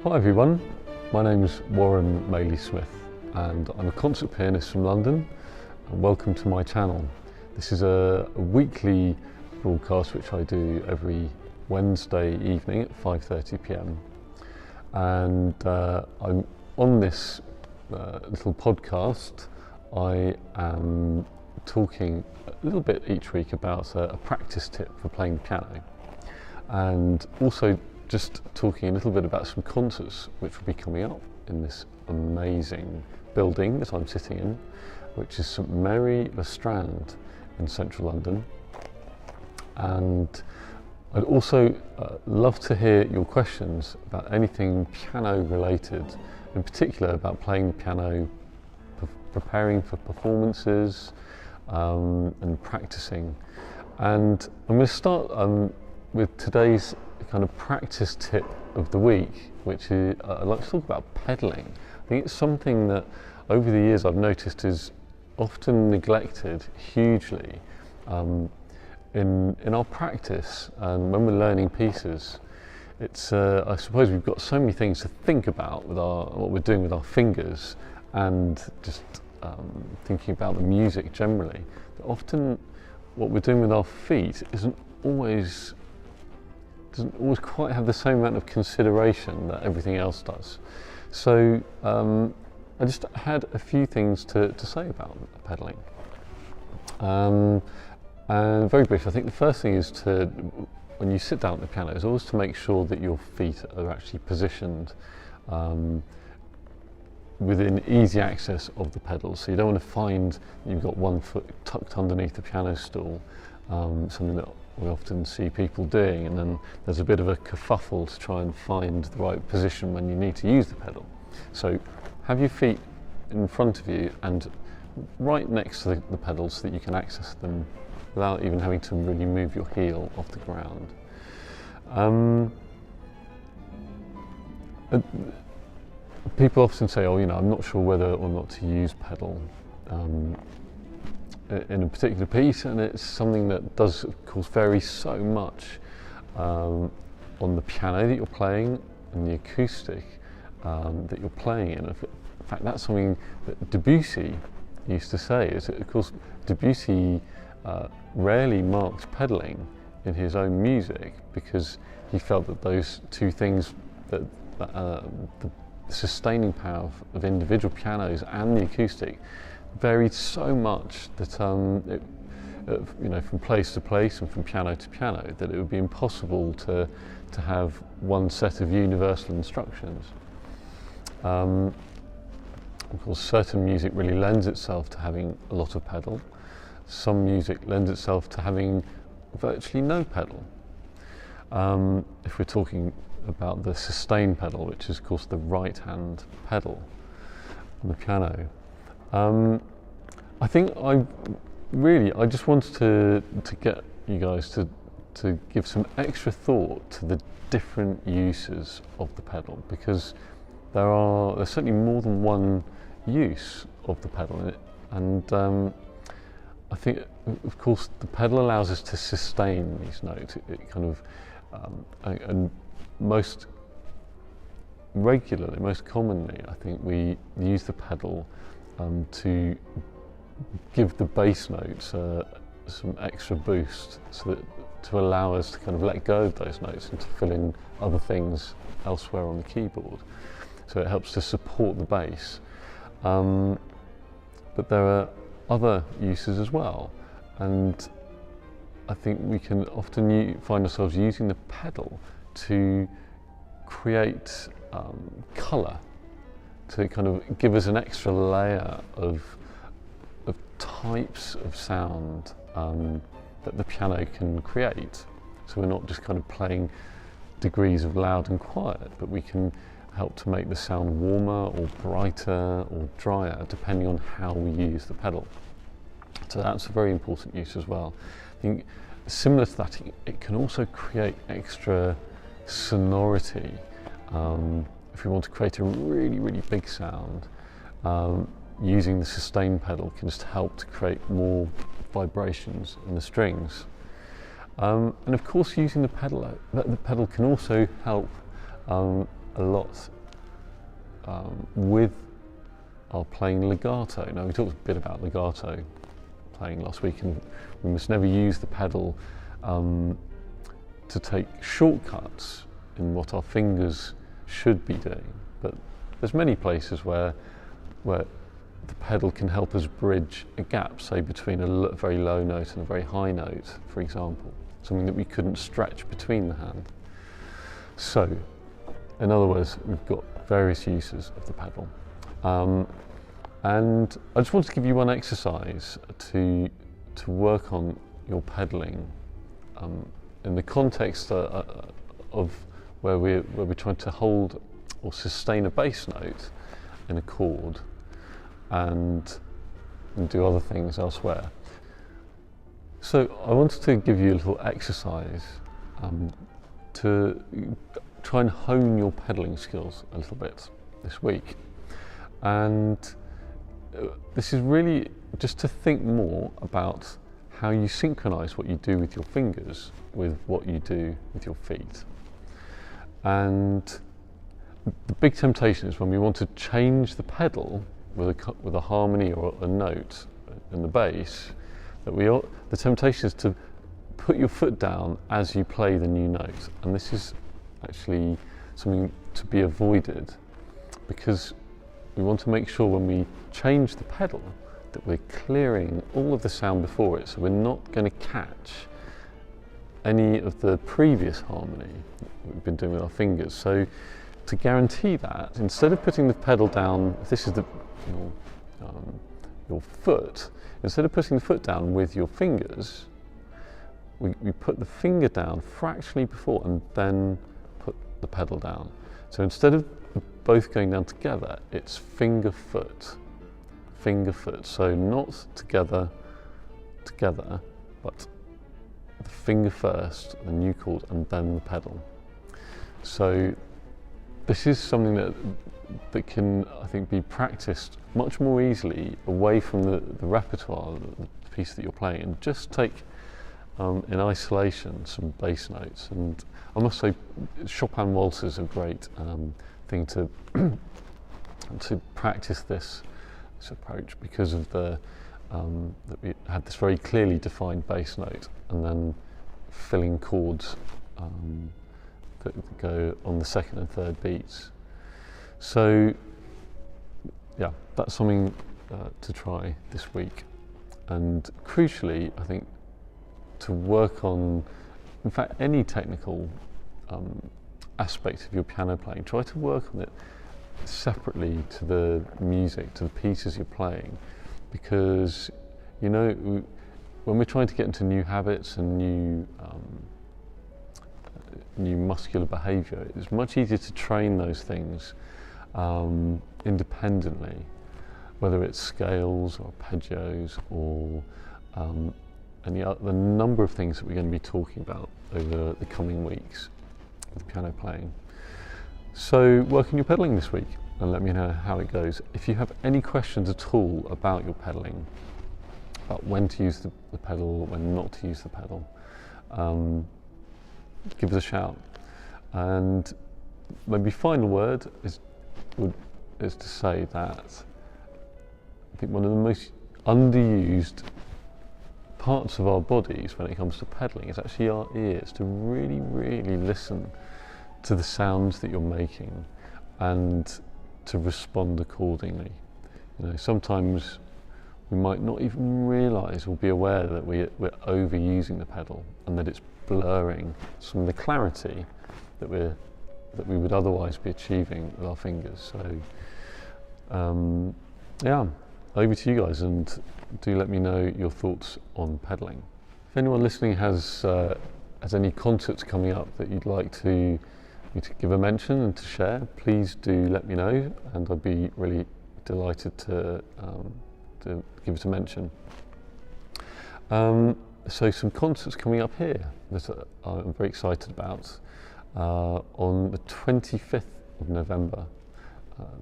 Hi everyone, my name is Warren Mailley-Smith and I'm a concert pianist from London, and welcome to my channel. This is a weekly broadcast which I do every Wednesday evening at 5:30 p.m. and I'm on this little podcast. I am talking a little bit each week about a practice tip for playing the piano, and also just talking a little bit about some concerts which will be coming up in this amazing building that I'm sitting in, which is St Mary the Strand in central London. And I'd also love to hear your questions about anything piano related, in particular about playing the piano, preparing for performances and practicing. And I'm going to start with today's kind of practice tip of the week, which is I'd like to talk about pedalling. I think it's something that over the years I've noticed is often neglected hugely in our practice, and when we're learning pieces. It's I suppose we've got so many things to think about with what we're doing with our fingers, and just thinking about the music generally, that often what we're doing with our feet doesn't always quite have the same amount of consideration that everything else does. So I just had a few things to say about pedalling. And very brief, I think the first thing is when you sit down at the piano, is always to make sure that your feet are actually positioned within easy access of the pedals. So you don't want to find you've got one foot tucked underneath the piano stool, something that we often see people doing, and then there's a bit of a kerfuffle to try and find the right position when you need to use the pedal. So have your feet in front of you and right next to the pedals so that you can access them without even having to really move your heel off the ground. People often say, oh, I'm not sure whether or not to use pedal in a particular piece, and it's something that does, of course, vary so much on the piano that you're playing and the acoustic that you're playing in. In fact, that's something that Debussy used to say, is that, of course, Debussy rarely marked pedalling in his own music because he felt that those two things, that the sustaining power of individual pianos and the acoustic, varied so much that from place to place and from piano to piano, that it would be impossible to have one set of universal instructions. Of course, certain music really lends itself to having a lot of pedal. Some music lends itself to having virtually no pedal. If we're talking about the sustain pedal, which is, of course, the right-hand pedal on the piano. I think I just wanted to get you guys to give some extra thought to the different uses of the pedal, because there's certainly more than one use of the pedal, and I think, of course, the pedal allows us to sustain these notes. It kind of and most regularly, most commonly, I think we use the pedal to give the bass notes some extra boost, to allow us to kind of let go of those notes and to fill in other things elsewhere on the keyboard. So it helps to support the bass. But there are other uses as well, and I think we can often find ourselves using the pedal to create colour, to kind of give us an extra layer of types of sound that the piano can create. So we're not just kind of playing degrees of loud and quiet, but we can help to make the sound warmer or brighter or drier depending on how we use the pedal. So that's a very important use as well. I think similar to that, it can also create extra sonority. If we want to create a really, really big sound, using the sustain pedal can just help to create more vibrations in the strings. And of course, using the pedal can also help a lot with our playing legato. Now, we talked a bit about legato playing last week, and we must never use the pedal to take shortcuts in what our fingers should be doing. But there's many places where the pedal can help us bridge a gap, say between a very low note and a very high note, for example, something that we couldn't stretch between the hand. So, in other words, we've got various uses of the pedal. And I just want to give you one exercise to work on your pedalling in the context of where we're trying to hold or sustain a bass note in a chord and do other things elsewhere. So I wanted to give you a little exercise to try and hone your pedalling skills a little bit this week. And this is really just to think more about how you synchronize what you do with your fingers with what you do with your feet. And the big temptation is when we want to change the pedal with a harmony or a note in the bass, the temptation is to put your foot down as you play the new note. And this is actually something to be avoided, because we want to make sure when we change the pedal that we're clearing all of the sound before it, so we're not going to catch any of the previous harmony that we've been doing with our fingers. So to guarantee that, instead of putting the pedal down, if this is your foot, instead of putting the foot down with your fingers, we put the finger down fractionally before and then put the pedal down. So instead of both going down together, it's finger foot. So not together, but the finger first, the new chord, and then the pedal. So this is something that can, I think, be practiced much more easily away from the repertoire, the piece that you're playing, and just take in isolation some bass notes. And I must say, Chopin waltzes are a great thing to practice this approach, because of that we had this very clearly defined bass note and then filling chords that go on the second and third beats. So yeah, that's something to try this week. And crucially, I think, to work on, in fact, any technical aspect of your piano playing, try to work on it separately to the music, to the pieces you're playing, because when we're trying to get into new habits and new muscular behaviour, it's much easier to train those things independently, whether it's scales or arpeggios or the number of things that we're going to be talking about over the coming weeks with piano playing. So work on your pedalling this week and let me know how it goes. If you have any questions at all about your pedalling, about when to use the pedal, when not to use the pedal, give us a shout. And maybe final word is to say that I think one of the most underused parts of our bodies when it comes to pedalling is actually our ears, to really, really listen to the sounds that you're making and to respond accordingly. Sometimes we might not even realise or be aware that we're overusing the pedal and that it's blurring some of the clarity that we would otherwise be achieving with our fingers. So yeah, over to you guys, and do let me know your thoughts on pedalling. If anyone listening has any concerts coming up that you'd like me to give a mention and to share, please do let me know, and I'd be really delighted to give it a mention. So some concerts coming up here that I'm very excited about. On the 25th of November,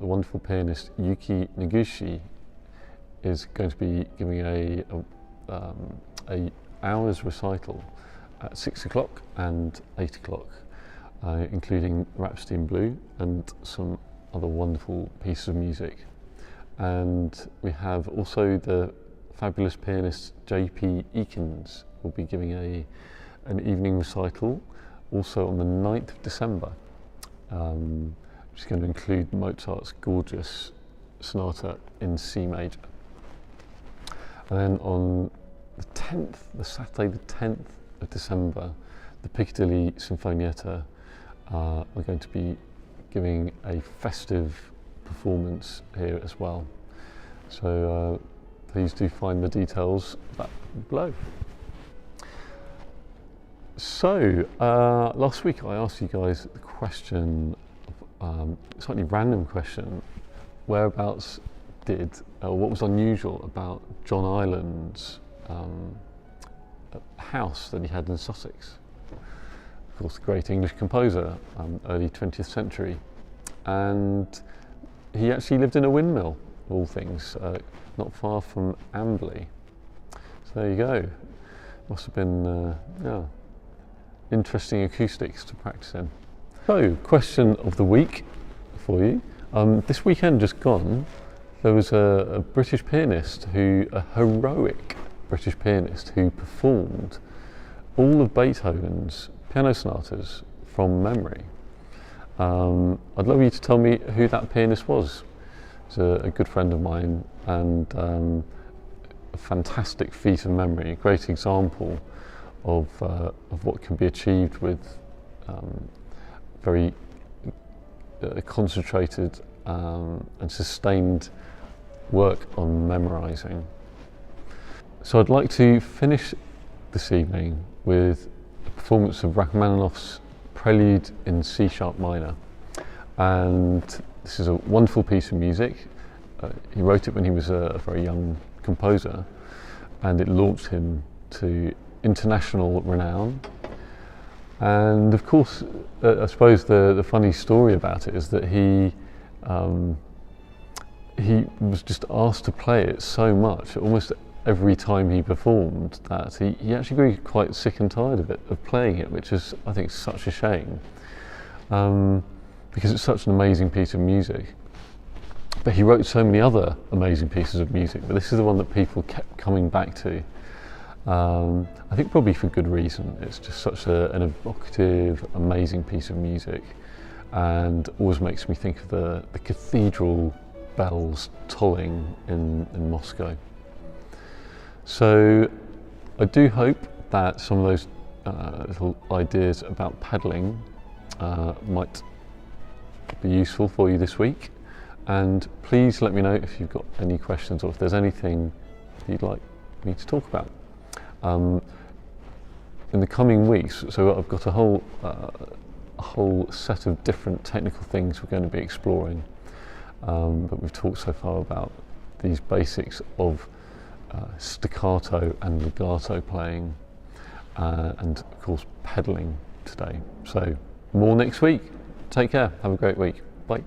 the wonderful pianist Yuki Noguchi is going to be giving a hour's recital at 6 o'clock and 8 o'clock including Rhapsody in Blue and some other wonderful pieces of music. And we have also the fabulous pianist J.P. Eakins will be giving an evening recital also on the 9th of December, which is going to include Mozart's gorgeous sonata in C major. And then on the 10th, the Saturday the 10th of December, the Piccadilly Sinfonietta are going to be giving a festive performance here as well. So please do find the details below. So last week I asked you guys the question, slightly random question, whereabouts what was unusual about John Ireland's house that he had in Sussex. Of course, the great English composer, early 20th century, and he actually lived in a windmill, of all things, not far from Ambley. So there you go. Must have been interesting acoustics to practice in. So, question of the week for you. This weekend just gone, there was a British pianist a heroic British pianist who performed all of Beethoven's piano sonatas from memory. I'd love you to tell me who that pianist was. He's a good friend of mine, and a fantastic feat of memory, a great example of what can be achieved with very concentrated and sustained work on memorizing. So I'd like to finish this evening with a performance of Rachmaninoff's Prelude in C sharp minor, and this is a wonderful piece of music. He wrote it when he was a very young composer, and it launched him to international renown. And of course, I suppose the funny story about it is that he was just asked to play it so much, almost every time he performed, that he actually grew quite sick and tired of playing it, which is, I think, such a shame, because it's such an amazing piece of music. But he wrote so many other amazing pieces of music, but this is the one that people kept coming back to. I think probably for good reason. It's just such an evocative, amazing piece of music, and always makes me think of the cathedral bells tolling in Moscow. So I do hope that some of those little ideas about pedalling might be useful for you this week, and please let me know if you've got any questions or if there's anything you'd like me to talk about. In the coming weeks, so I've got a whole set of different technical things we're going to be exploring, but we've talked so far about these basics of staccato and legato playing, and of course pedaling today. So more next week. Take care, have a great week, bye.